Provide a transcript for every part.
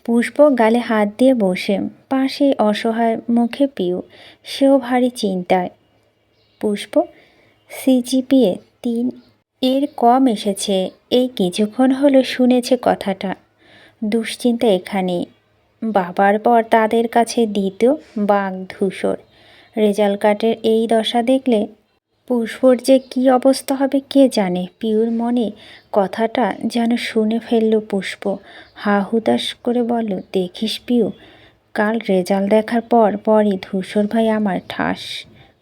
পুষ্প গালে হাত দিয়ে বসে, পাশে অসহায় মুখে পিউ, সেও ভারী চিন্তায়। পুষ্প সিজিপিএ 3 এর কম এসেছে, এই কিছুক্ষণ হলো শুনেছে কথাটা। দুশ্চিন্তা এখানেই। বাবার পর তাদের কাছে দ্বিতীয় বাঘ ধূসর। রেজাল্ট কার্ডের এই দশা দেখলে পুষ্পর যে কী অবস্থা হবে কে জানে। পিউর মনে কথাটা যেন শুনে ফেলল পুষ্প। হা হুতাশ করে বলল, দেখিস পিউ, কাল রেজাল্ট দেখার পরই ধূসর ভাই আমার ঠাস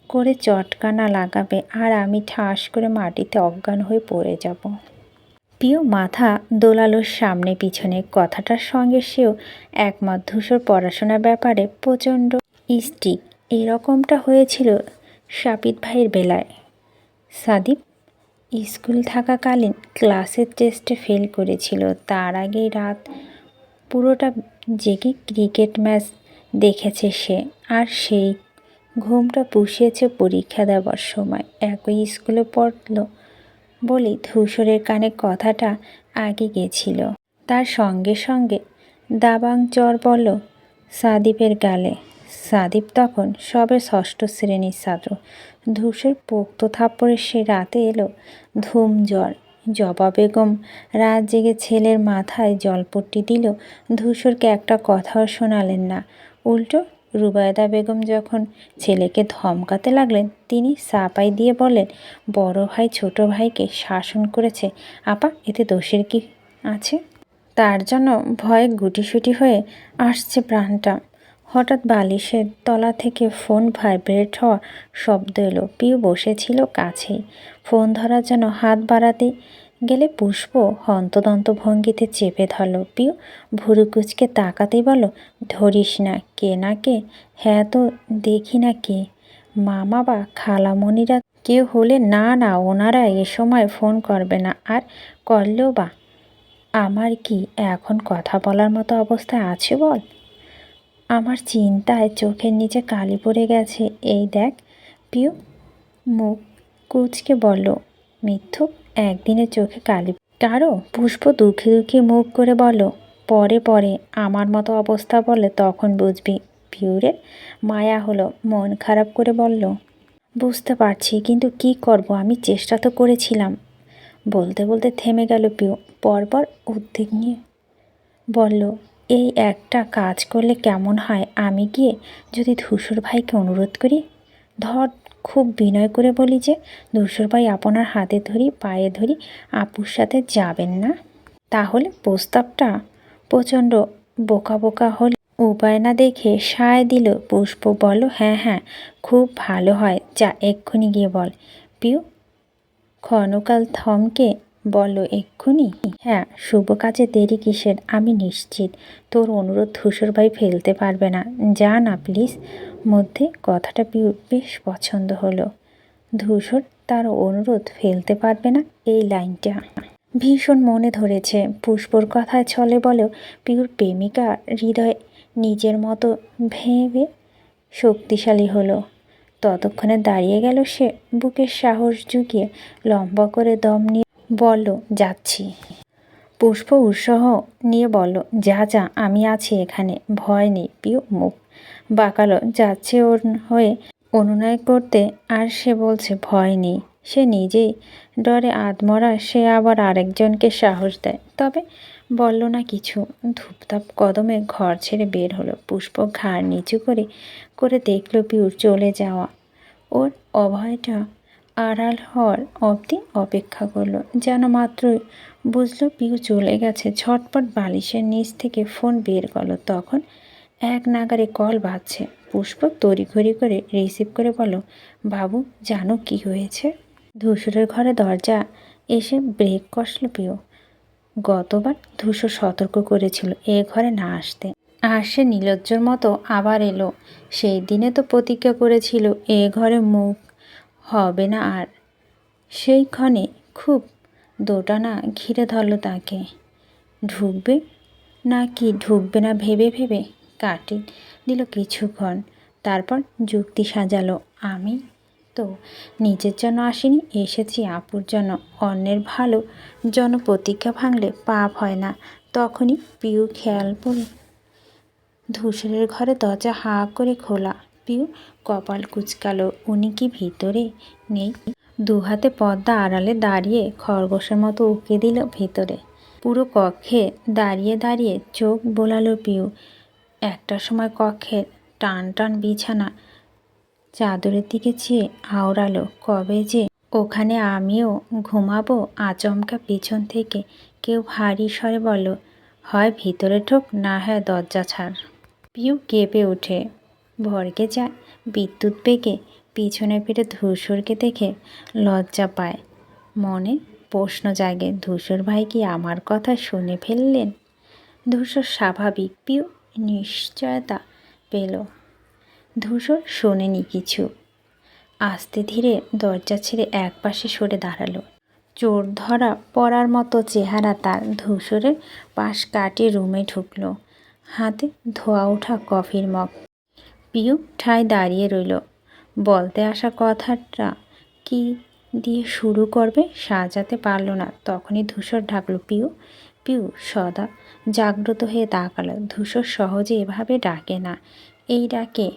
করে চটকানা লাগাবে আর আমি ঠাস করে মাটিতে অজ্ঞান হয়ে পড়ে যাব। পিউ মাথা দোলালোর সামনে পিছনে। কথাটার সঙ্গে সেও একমত। ধূসর পড়াশোনার ব্যাপারে প্রচণ্ড স্ট্রিক। এরকমটা হয়েছিল সাপিত ভাইয়ের বেলায়। সাদীপ স্কুল থাকাকালীন ক্লাসের টেস্টে ফেল করেছিল। তার আগেই রাত পুরোটা জেগে ক্রিকেট ম্যাচ দেখেছে সে, আর সেই ঘুমটা পুষিয়েছে পরীক্ষা দেওয়ার সময়। একই স্কুলে পড়ল বলেই ধূসরের কানে কথাটা আগে গেছিল। তার সঙ্গে সঙ্গে দাবাং চর পড়ল সাদীপের গালে। সাদীপ তখন সবে 6ষ্ঠ শ্রেণীর ছাত্র। ধূসর পোক্ত থাপ্পড়ে সে রাতে এলো ধুম জ্বর। জবা বেগম রাত জেগে ছেলের মাথায় জলপট্টি দিল। ধূসরকে একটা কথাও শোনালেন না। উল্টো রুবায়দা বেগম যখন ছেলেকে ধমকাতে লাগলেন, তিনি সাপাই দিয়ে বললেন, বড় ভাই ছোট ভাইকে শাসন করেছে আপা, এতে দোষের কি আছে? তার জন্য ভয়ে গুটিসুটি হয়ে আসছে প্রাণটা। হঠাৎ বালিশের তলা থেকে ফোন ভাইব্রেট হওয়া শব্দ এলো। পিউ বসেছিল কাছেই। ফোন ধরার জন্য হাত বাড়াতে গেলে পুষ্প হন্তদন্ত ভঙ্গিতে চেপে ধরল। পিউ ভুরু কুচকে তাকাতেই বলল, ধরিস না। কে না কে? হ্যাঁ তো দেখি না কে, মামা বা খালামণিরা কেউ হলে? না না, ওনারা এ সময় ফোন করবে না, আর করলেও বা আমার কি এখন কথা বলার মতো অবস্থায় আছে বল? আমার চিন্তায় চোখের নিচে কালি পড়ে গেছে। এই দেখ। পিউ মুখ কুচকে বলল, মিথ্যুক, একদিনে চোখে কালি কারো? পুষ্প দুঃখে দুঃখে মুখ করে বলল, পরে পরে আমার মতো অবস্থা বলে তখন বুঝবি। পিউরের মায়া হলো, মন খারাপ করে বলল, বুঝতে পারছি, কিন্তু কি করব, আমি চেষ্টা তো করেছিলাম। বলতে বলতে থেমে গেল পিউ। পরপর উদ্বেগ নিয়ে বলল, এই একটা কাজ করলে কেমন হয়? আমি গিয়ে যদি ধূসর ভাইকে অনুরোধ করি, ধর খুব বিনয় করে বলি যে, ধূসর ভাই আপনার হাতে ধরি পায়ে ধরি আপুর সাথে যাবেন না? তাহলে প্রস্তাবটা প্রচণ্ড বোকা বোকা হলে উপায় না দেখে সায় দিল পুষ্প। বলল, হ্যাঁ হ্যাঁ, খুব ভালো হয়, যা এক্ষুনি গিয়ে বল। পিউ ক্ষণকাল থমকে বলল, এক্ষুনি? হ্যাঁ, শুভ কাজে দেরি কিসের? আমি নিশ্চিত তোর অনুরোধ ধূসর ভাই ফেলতে পারবে না, যা না প্লিজ। মধ্যে কথাটা পিউর বেশ পছন্দ হলো। ধূসর তার অনুরোধ ফেলতে পারবে না, এই লাইনটা ভীষণ মনে ধরেছে। পুষ্পর কথায় ছলে বলেও পিউর প্রেমিকা হৃদয় নিজের মতো ভেবে শক্তিশালী হলো। ততক্ষণে দাঁড়িয়ে গেল সে। বুকের সাহস জুগিয়ে লম্বা করে দম নিয়ে বলল, যাচ্ছি। পুষ্প উৎসাহ নিয়ে বলল, যা যা, আমি আছি এখানে, ভয় নেই। পিউ মুখ বাঁকালো, যাচ্ছে ওর হয়ে অনুনয় করতে, আর সে বলছে ভয় নেই। সে নিজেই ডরে আধমরা, সে আবার আরেকজনকে সাহস দেয়। তবে বলল না কিছু। ধূপধাপ কদমে ঘর ছেড়ে বের হলো। পুষ্প ঘাড় নিচু করে করে দেখল পিউর চলে যাওয়া। ওর অভয়টা আড়াল হওয়ার অবধি অপেক্ষা করলো। যেন মাত্রই বুঝলো পিউ চলে গেছে, ঝটপট বালিশের নিচ থেকে ফোন বের করলো। তখন এক নাগারে কল বাজছে। পুষ্প তড়িঘড়ি করে রিসিভ করে বলল, বাবু জানো কি হয়েছে? ধূসরের ঘরে দরজা এসে ব্রেক কষল পিউ। গতবার ধূসর সতর্ক করেছিল এ ঘরে না আসতে, আর সে নির্লজ্জর মতো আবার এলো। সেই দিনে তো প্রতিজ্ঞা করেছিল এ ঘরে মুখ হবে না আর। সেই ক্ষণে খুব দোটানা ঘিরে ধরল তাকে। ঢুকবে না কি ঢুকবে না ভেবে ভেবে কাটি দিল কিছুক্ষণ। তারপর যুক্তি সাজালো, আমি তো নিজের জন্য আসিনি, এসেছি আপুর জন্য। অন্যের ভালো জন্য প্রতিজ্ঞা ভাঙলে পাপ হয় না। তখনই পিউ খেয়াল করে ধূসরের ঘরে দরজা হাঁ করে খোলা। পিউ কপাল কুঁচকালো, উনি কি ভিতরে নেই? দুহাতে পর্দা আড়ালে দাঁড়িয়ে খরগোশের মতো উঁকে দিল ভিতরে। পুরো কক্ষে দাঁড়িয়ে দাঁড়িয়ে চোখ বোলালো পিউ। একটার সময় কক্ষের টান টান বিছানা চাদরের দিকে চেয়ে আওড়ালো, কবে যে ওখানে আমিও ঘুমাবো। আচমকা পিছন থেকে কেউ ভারী স্বরে বলল, হয় ভিতরে ঢোক, না হয় দরজা ছাড়। পিউ কেঁপে ওঠে, ভড়কে যায়। বিদ্যুৎ বেগে পিছনে ফিরে ধূসরকে দেখে লজ্জা পায়। মনে প্রশ্ন জাগে, ধূসর ভাই কি আমার কথা শুনে ফেললেন? ধূসর স্বাভাবিক। পিউ নিশ্চয়তা পেল ধূসর শোনেনি কিছু। আস্তে ধীরে দরজা ছেড়ে একপাশে সরে দাঁড়ালো। চোর ধরা পড়ার মতো চেহারা তার। ধূসরের পাশ কাটিয়ে রুমে ঢুকলো, হাতে ধোয়া ওঠা কফির মগ। পিউ ঠায় দাঁড়িয়ে রইল। বলতে আসা কথাটা কি দিয়ে শুরু করবে সাজাতে পারল না। তখনই ধূসর ডাকলো, পিউ। পিউ সদা জাগ্রত হয়ে তাকালো। ধূসর সহজে এভাবে ডাকে না। এই ডাকে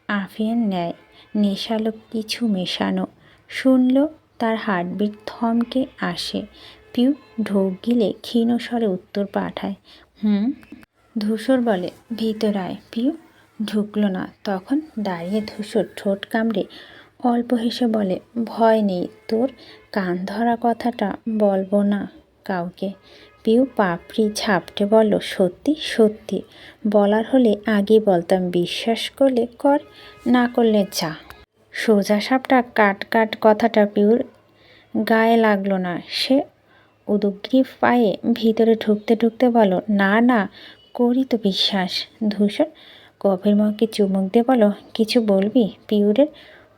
আফিয়ার ন্যায় নেশালো কিছু মেশানো। শুনল তার হার্টবিট থমকে আসে। পিউ ঢোক গিলে ক্ষীণ স্বরে উত্তর পাঠায়, হুম। ধূসর বলে, ভিতর আয়। পিউ ঢুকলো না। তখন দাঁড়িয়ে ধূসর ঠোঁট কামড়ে অল্প হেসে বলে, ভয় নেই তোর কান ধরা কথাটা বলবো না কাউকে। পিউ পাপড়ি ঝাপটে বলল, সত্যি সত্যি বলার হলে আগেই বলতাম। বিশ্বাস করলে কর, না করলে যা। সোজা সাপটা কাট কাট কথাটা পিউর গায়ে লাগলো না। সে উদগ্রীব পায়ে ভিতরে ঢুকতে ঢুকতে বলো, না না করি তো বিশ্বাস। ধূসর কফির মগকে চুমুক দিয়ে বলো, কিছু বলবি? পিউরের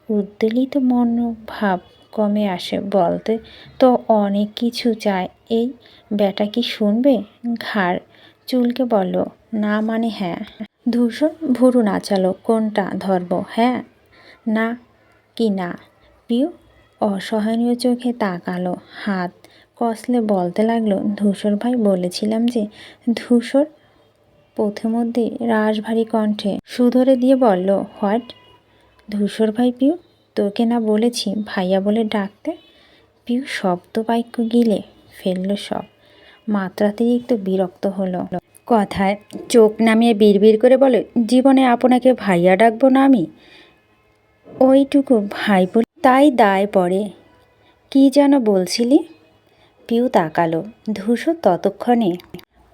উদ্বেলিত মনোভাব কমে আসে। বলতে তো অনেক কিছু চায়। এই ব্যাটা কি শুনবে? ঘাড় চুলকে বলল, না মানে হ্যাঁ। ধূসর ভুরু নাচালো, কোনটা ধরব, হ্যাঁ না কি না? পিউ অসহনীয় চোখে তাকালো, হাত কসলে বলতে লাগলো, ধূসর ভাই বলেছিলাম যে। ধূসর পথিমধ্যে রাশভারী কণ্ঠে সুধরে দিয়ে বলল, হোয়াট? ধূসর ভাই? পিউ তোকে না বলেছি ভাইয়া বলে ডাকতে? পিউ শব্দ বাক্য গিলে ফেলল সব। মাত্রাতিরিক্ত বিরক্ত হলো কথায়। চোখ নামিয়ে বিড়বিড় করে বলে, জীবনে আপনাকে ভাইয়া ডাকবো না আমি। ওইটুকু ভাই বলে তাই দায় পড়ে। কি যেন বলছিলি? পিউ তাকালো। ধূসর ততক্ষণে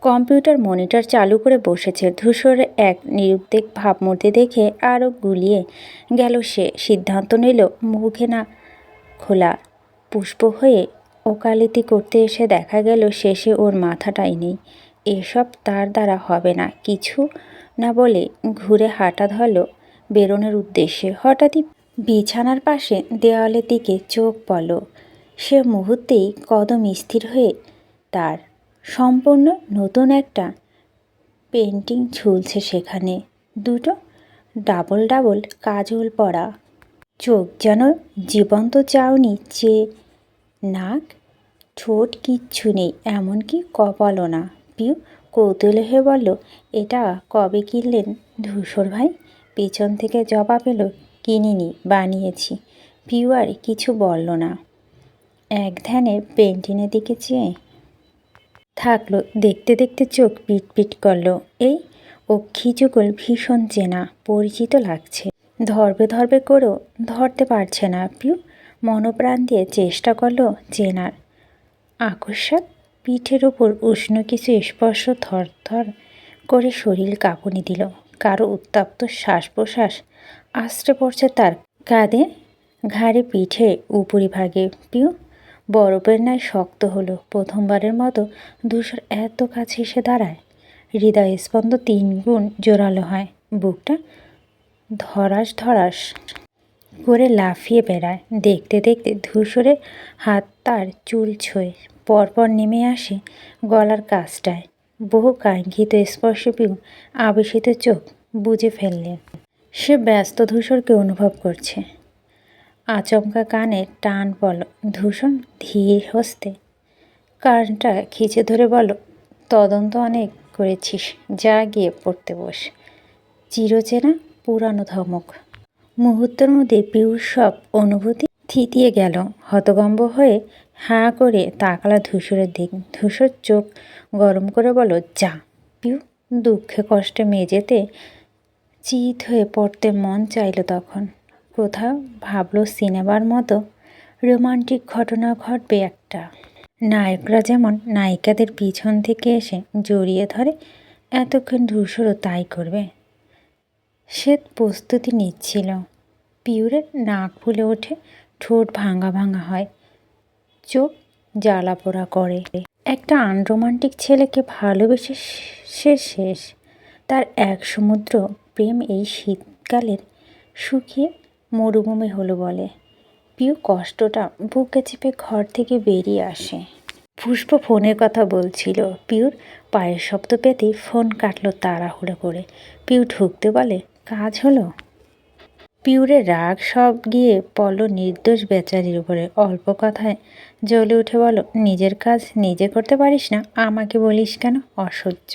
কম্পিউটার মনিটর চালু করে বসেছে। ধূসরের এক নিরুদ্বেগ ভাবমূর্তি দেখে আরও গুলিয়ে গেল সে। সিদ্ধান্ত নিল মুখে না খোলা। পুষ্প হয়ে ওকালতি করতে এসে দেখা গেল শেষে ওর মাথাটাই নেই। এসব তার দ্বারা হবে না। কিছু না বলে ঘুরে হাঁটা ধরল বেরোনোর উদ্দেশ্যে। হঠাৎই বিছানার পাশে দেওয়ালের দিকে চোখ পড়ল। সে মুহূর্তেই কদম স্থির হয়ে তার সম্পূর্ণ নতুন একটা পেন্টিং ঝুলছে সেখানে। দুটো ডাবল ডাবল কাজল পরা চোখ যেন জীবন্ত চাউনি চেয়ে, নাক ঠোঁট কিচ্ছু নেই, এমনকি কপালও না। পিউ কৌতূহলী হয়ে বলল, এটা কবে কিনলেন ধূসর ভাই? পিছন থেকে জবাব এলো, কিনিনি, বানিয়েছি। পিউ আর কিছু বলল না। এক ধ্যানে পেন্টিংয়ের দিকে চেয়ে থাকলো। দেখতে দেখতে চোখ পিট পিট করলো। এই অক্ষিযুগল ভীষণ চেনা পরিচিত লাগছে। ধরবে ধরবে করেও ধরতে পারছে না। পিউ মনোপ্রাণ দিয়ে চেষ্টা করলো চেনার। আকস্মাৎ পিঠের ওপর উষ্ণ কিছু স্পর্শ থরথর করে শরীর কাঁপুনি দিল। কারো উত্তপ্ত শ্বাস প্রশ্বাস আছড়ে পড়ছে তার কাঁধে, ঘাড়ে, পিঠে, উপরিভাগে। পিউ বরফের ন্যায় শক্ত হলো। প্রথমবারের মতো ধূসর এত কাছে এসে দাঁড়ায়। হৃদয় স্পন্দ 3 গুণ জোরালো হয়। বুকটা ধরাস ধরাস করে লাফিয়ে বেড়ায়। দেখতে দেখতে ধূসরের হাত তার চুল ছোঁয়, পরপর নেমে আসে গলার কাছটায়। বহু কাঙ্ক্ষিত স্পর্শ পিউ আবেশিত চোখ বুজে ফেললেন। সে ব্যস্ত ধূসরকে অনুভব করছে। আচমকা কানে টান পড়ল। ধূসর ধীর হস্তে কানটা খিঁচে ধরে বলল, তদন্ত অনেক করেছিস, যা গিয়ে পড়তে বস। চিরচেনা পুরানো ধমক। মুহূর্তের মধ্যে পিউর সব অনুভূতি থিতিয়ে গেল। হতভম্ব হয়ে হাঁ করে তাকালো ধূসরের দিক। ধূসর চোখ গরম করে বলল, যা। পিউ দুঃখে কষ্টে মেঝেতে চিত হয়ে পড়তে মন চাইল তখন। কোথাও ভাবলো সিনেমার মতো রোমান্টিক ঘটনা ঘটবে একটা। নায়করা যেমন নায়িকাদের পিছন থেকে এসে জড়িয়ে ধরে, এতক্ষণ ধূসরও তাই করবে। সে প্রস্তুতি নিচ্ছিল। পিউরের নাক ফুলে ওঠে, ঠোঁট ভাঙা ভাঙা হয়, চোখ জ্বালা পোড়া করে। একটা আনরোমান্টিক ছেলেকে ভালোবেসে সে শেষ। তার এক সমুদ্র প্রেম এই শীতকালের শুকিয়ে মরুভূমি হলো বলে। পিউ কষ্টটা বুকে চেপে ঘর থেকে বেরিয়ে আসে। পুষ্প ফোনের কথা বলছিল। পিউর পায়ের শব্দ পেতেই ফোন কাটলো তাড়াহুড়ো করে। পিউ ঢুকতে বলে, কাজ হলো? পিউরের রাগ সব গিয়ে পড়ল নির্দোষ বেচারির উপরে। অল্প কথায় জ্বলে উঠে বলো, নিজের কাজ নিজে করতে পারিস না, আমাকে বলিস কেন? অসহ্য।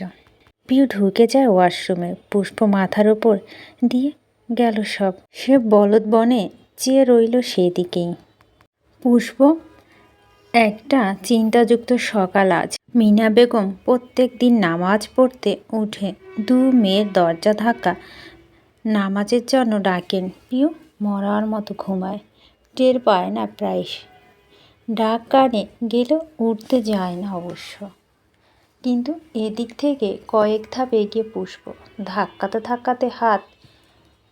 পিউ ঢুকে যায় ওয়াশরুমে। পুষ্প মাথার ওপর দিয়ে গেল সব। সে বলদ বনে চেয়ে রইল সেদিকেই। পুষ্প একটা চিন্তাযুক্ত সকাল আজ। মিনা বেগম প্রত্যেক দিন নামাজ পড়তে উঠে দু মেয়ের দরজা ধাক্কা নামাজের জন্য ডাকেন। পিউ মরার মতো ঘুমায়, টের পায় না প্রায়। ডাক কানে গেলেও উঠতে যায় না অবশ্য। কিন্তু এদিক থেকে কয়েক ধাপ এগিয়ে পুষ্প। ধাক্কাতে ধাক্কাতে হাত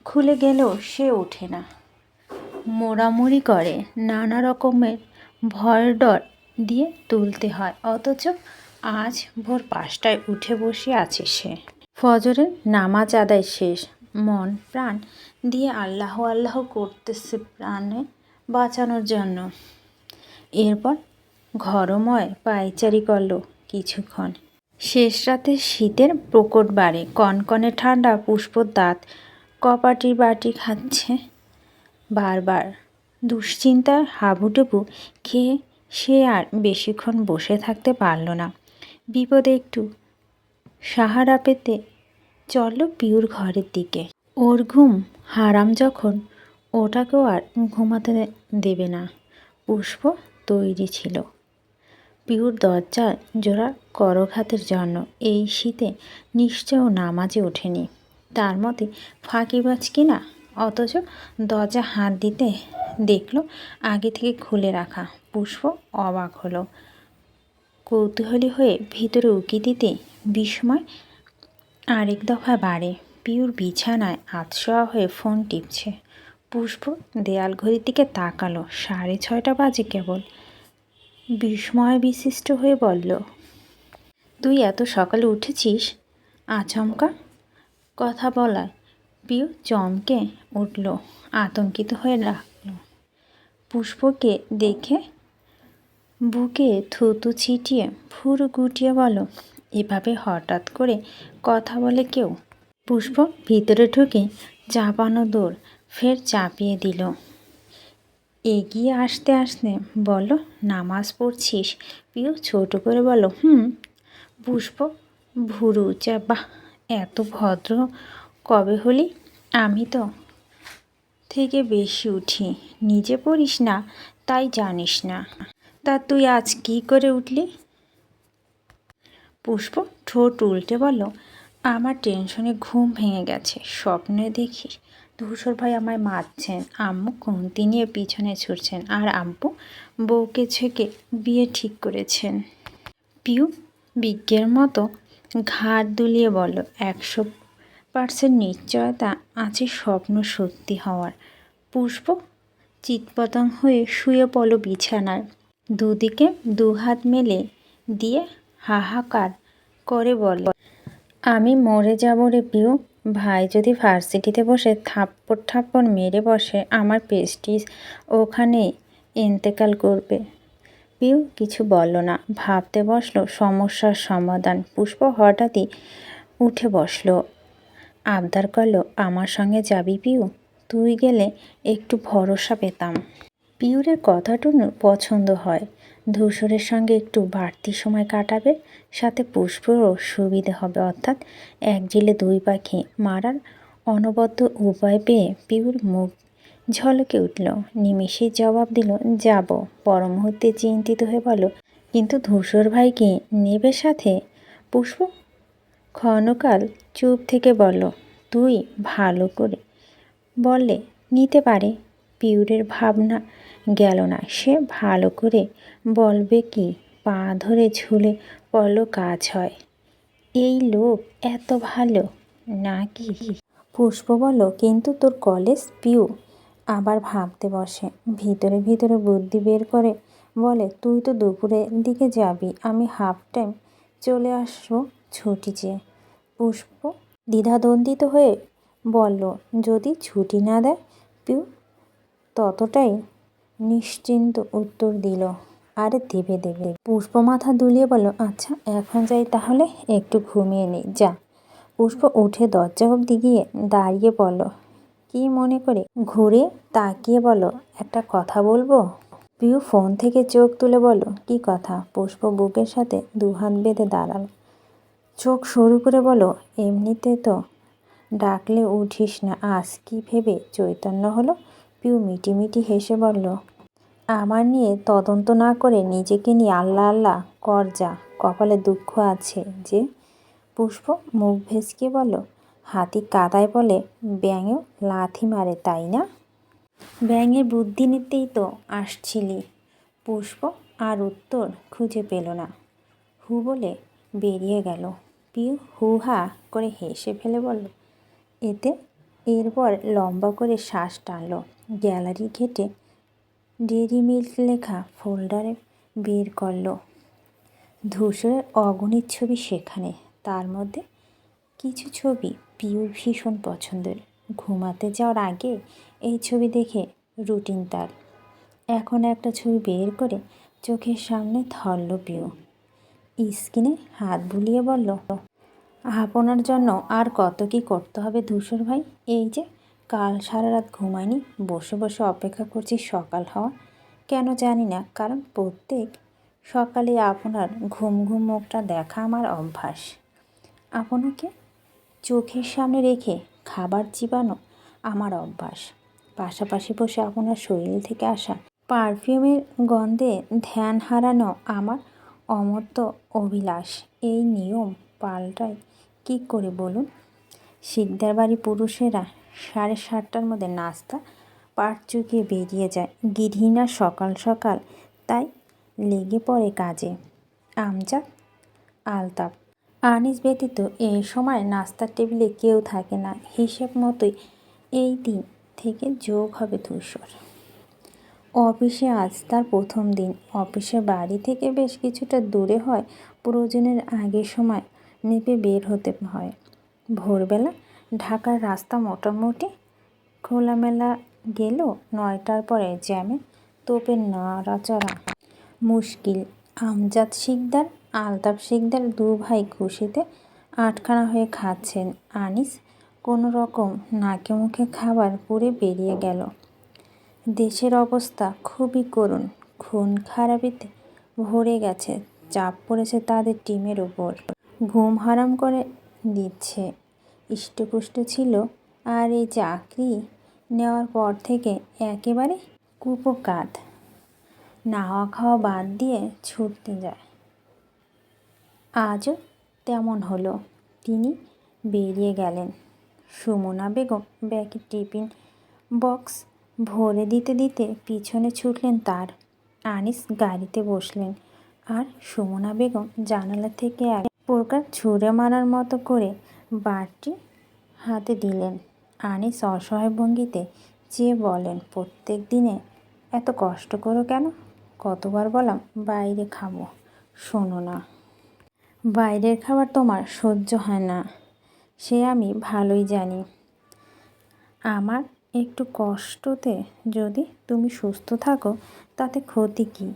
খুলে গেলেও সে ওঠে না। মোড়ামুড়ি করে, নানা রকমের ভয় ডর দিয়ে তুলতে হয়। অথচ আজ ভোর 5টায় উঠে বসে আছে সে। ফজরের নামাজ আদায় শেষ। মন প্রাণ দিয়ে আল্লাহ আল্লাহ করতেছে প্রাণে বাঁচানোর জন্য। এরপর ঘরময় পায়চারি করলো কিছুক্ষণ। শেষ রাতে শীতের প্রকট বাড়ে, কনকনে ঠান্ডা। পুষ্পর দাঁত কপাটির বাটি খাচ্ছে বারবার। দুশ্চিন্তায় হাবুডুবু খেয়ে সে আর বেশিক্ষণ বসে থাকতে পারল না। বিপদে একটু সাহারা পেতে চলল পিউর ঘরের দিকে। ওর ঘুম হারাম যখন, ওটাকেও আর ঘুমাতে দেবে না। পুষ্প তৈরি ছিল পিউর দরজা জোড়া করঘাতের জন্য। এই শীতে নিশ্চয় নামাজে ওঠেনি। তার মতে ফাঁকিবাজ কিনা। অথচ দরজা হাত দিতে দেখল আগে থেকে খুলে রাখা। পুষ্প অবাক হলো। কৌতূহলী হয়ে ভিতরে উকি দিতে বিস্ময় আরেক দফা বাড়ে। পিউর বিছানায় আতশোয়া হয়ে ফোন টিপছে। পুষ্প দেয়াল ঘড়ির দিকে তাকালো। 6:30 বাজে কেবল। বিস্ময় বিশিষ্ট হয়ে বলল, তুই এত সকালে উঠেছিস? আচমকা কথা বলায় পিউ চমকে উঠল, আতঙ্কিত হয়ে রাখল। পুষ্পকে দেখে বুকে থুতু ছিটিয়ে ভুরু গুটিয়ে বলল, এভাবে হঠাৎ করে কথা বলে কেউ? পুষ্প ভিতরে ঢুকে চাপানো দৌড় ফের চাপিয়ে দিল। এগিয়ে আসতে আসতে বলল, নামাজ পড়ছিস? পিউ ছোট করে বলল, পুষ্প ভুরু বাহ, এত ভদ্র কবে হলি? আমি তো থেকে বেশি উঠি, নিজে পড়িস না তাই জানিস না। তা তুই আজ কি করে উঠলি? পুষ্প ঠোঁট উল্টে বলল, আমার টেনশনে ঘুম ভেঙে গেছে। স্বপ্নে দেখি ধূসর ভাই আমায় মারছেন, আম্মু খুন্তি নিয়ে পিছনে ছুটছেন, আর আব্বু বউকে ছেঁকে বিয়ে ঠিক করেছেন। পিউ বিজ্ঞের মতো ঘাড় দুলিয়ে বলল, 100% নিশ্চয়তা আছে স্বপ্ন সত্যি হওয়ার। পুষ্প চিৎপতং হয়ে শুয়ে পড়ল বিছানায়। দুদিকে দুহাত মেলে দিয়ে হাহাকার করে বলল, আমি মরে যাব রে পিউ। ভাই যদি ভার্সিটিতে বসে থাপ্পড় মেরে বসে, আমার প্রেস্টিজ ওখানে ইন্তেকাল করবে। পিউ কিছু বলল না, ভাবতে বসলো সমস্যার সমাধান। পুষ্প হঠাৎই উঠে বসলো, আবদার করলো, আমার সঙ্গে যাবি পিউ? তুই গেলে একটু ভরসা পেতাম। পিউরের কথাটুকু পছন্দ হয়। ধূসরের সঙ্গে একটু বাড়তি সময় কাটাবে, সাথে পুষ্পরও সুবিধে হবে। অর্থাৎ এক ঢিলে দুই পাখি মারার অনবদ্য উপায় পেয়ে পিউর মুখ ঝলকে উঠল। নিমেষেই জবাব দিল, যাব। পর মুহূর্তে চিন্তিত হয়ে বলল, কিন্তু ধূসর ভাই কি নেবে সাথে? পুষ্প ক্ষণকাল চুপ থেকে বলল, তুই ভালো করে বললে নিতে পারে। পিউরের ভাবনা গেল না। সে ভালো করে বলবে কি? পা ধরে ঝুলে পড়ল কাজ হয়। এই লোক এত ভালো নাকি? পুষ্প বলল, কিন্তু তোর কলেজ? পিউ আবার ভাবতে বসে। ভিতরে ভিতরে বুদ্ধি বের করে বলে, তুই তো দুপুরের দিকে যাবি, আমি হাফ টাইম চলে আসবো ছুটি চেয়ে। পুষ্প দ্বিধাদ্বন্দ্বিত হয়ে বলল, যদি ছুটি না দেয়? পিউ ততটাই নিশ্চিন্ত উত্তর দিল, আরে দেবে দেবে। পুষ্প মাথা দুলিয়ে বলল, আচ্ছা এখন যাই তাহলে, একটু ঘুমিয়ে নেই, যা। পুষ্প উঠে দরজা অবধি গিয়ে দাঁড়িয়ে পড়ল। কি মনে করে ঘুরে তাকিয়ে বলল, একটা কথা বলবো? পিউ ফোন থেকে চোখ তুলে বলল, কি কথা? পুষ্প বুকের সাথে দুহাত বেঁধে দাঁড়াল। চোখ সরু করে বলল, এমনিতে তো ডাকলে উঠিস না, আজ কি ভেবে চৈতন্য হলো? পিউ মিটিমিটি হেসে বলল, আমার নিয়ে তদন্ত না করে নিজেকে নিয়ে আল্লাহ আল্লাহ কর যা, কপালে দুঃখ আছে যে। পুষ্প মুখ ভেসকে বলল, হাতি কাদায় বলে ব্যাঙেও লাথি মারে, তাই না? ব্যাঙের বুদ্ধি নিতেই তো আসছিলি। পুষ্প আর উত্তর খুঁজে পেল না। হু বলে বেরিয়ে গেল। পিউ হু হা করে হেসে ফেলে বলল, এতে এরপর লম্বা করে শ্বাস টানল। গ্যালারি ঘেটে ডেইরি মিল্ক লেখা ফোল্ডারে বের করল। ধূসরের অগণিত ছবি সেখানে। তার মধ্যে কিছু ছবি পিউর ভীষণ পছন্দের। ঘুমাতে যাওয়ার আগে এই ছবি দেখে রুটিন তার। এখন একটা ছবি বের করে চোখের সামনে ধরল পিউ। স্ক্রিনে হাত বুলিয়ে বলল, আপনার জন্য আর কত কি করতে হবে ধূসর ভাই। এই যে কাল সারা রাত ঘুমাইনি, বসে বসে অপেক্ষা করছি সকাল হওয়া। কেন জানি না, কারণ প্রত্যেক সকালে আপনার ঘুম ঘুম মুখটা দেখা আমার অভ্যাস। আপনাকে চোখের সামনে রেখে খাবার চিবানো আমার অভ্যাস। পাশাপাশি বসে আপনার শরীর থেকে আসা পারফিউমের গন্ধে ধ্যান হারানো আমার অমর্ত্য অভিলাষ। এই নিয়ম পাল্টায় কী করে বলুন? শিকদার বাড়ি পুরুষেরা 7:30টার মধ্যে নাস্তা পাট চুকিয়ে বেরিয়ে যায়। গৃহিণীরা সকাল সকাল তাই লেগে পড়ে কাজে। আমজাদ, আলতাফ, আনিস ব্যতীত এই সময় নাস্তার টেবিলে কেউ থাকে না। হিসেব মতোই এই দিন থেকে যোগ হবে ধূসর। অফিসে আজ তার প্রথম দিন। অফিসের বাড়ি থেকে বেশ কিছুটা দূরে হয়, প্রয়োজনের আগে সময় মেপে বের হতে হয়। ভোরবেলা ঢাকার রাস্তা মোটামুটি খোলামেলা গেলেও 9টার পরে জ্যামে তোপের নড়াচড়া মুশকিল। আমজাদ শিকদার, আলতাফ শিকদার দু ভাই খুশিতে আটখানা হয়ে খাচ্ছেন। আনিস কোনো রকম নাকে মুখে খাবার পুরে বেরিয়ে গেল। দেশের অবস্থা খুবই করুণ। খুন খারাপিতে ভরে গেছে। চাপ পড়েছে তাদের টিমের উপর। ঘুম হারাম করে দিচ্ছে। ইষ্টপুষ্ট ছিল, আর এই চাকরি নেওয়ার পর থেকে একেবারে কুপোকাত। নাওয়া খাওয়া বাদ দিয়ে ছুটতে যায়। আজও তেমন হলো। তিনি বেরিয়ে গেলেন। সুমনা বেগম ব্যাগে টিফিন বক্স ভরে দিতে দিতে পিছনে ছুটলেন তার। আনিস গাড়িতে বসলেন, আর সুমনা বেগম জানালা থেকে এক প্রকার ছুঁড়ে মারার মতো করে বারটি হাতে দিলেন। আনিস অসহায় ভঙ্গিতে চেয়ে বলেন, প্রত্যেক দিনে এত কষ্ট করো কেন? কতবার বললাম বাইরে খাবো, শোনো না। বাইরের খাবার তোমার সহ্য হয় না, সে আমি ভালোই জানি। আমার একটু কষ্টতে যদি তুমি সুস্থ থাকো তাতে ক্ষতি কী?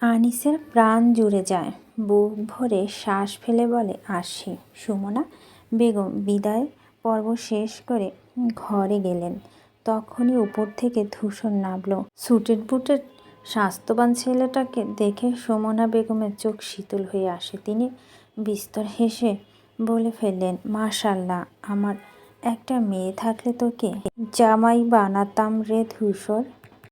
আনিসের প্রাণ জুড়ে যায়। বুক ভরে শ্বাস ফেলে বলে, আসি। সুমনা বেগম বিদায় পর্ব শেষ করে ঘরে গেলেন। তখনই উপর থেকে ধূসর নামল। সুটেড বুটেড স্বাস্থ্যবান ছেলেটাকে দেখে সুমনা বেগমের চোখ শীতল হয়ে আসে। তিনি বিস্তর হেসে বলে ফেললেন, মাশাআল্লাহ, আমার একটা মেয়ে থাকলে তোকে জামাই বানাতাম রে ধূসর।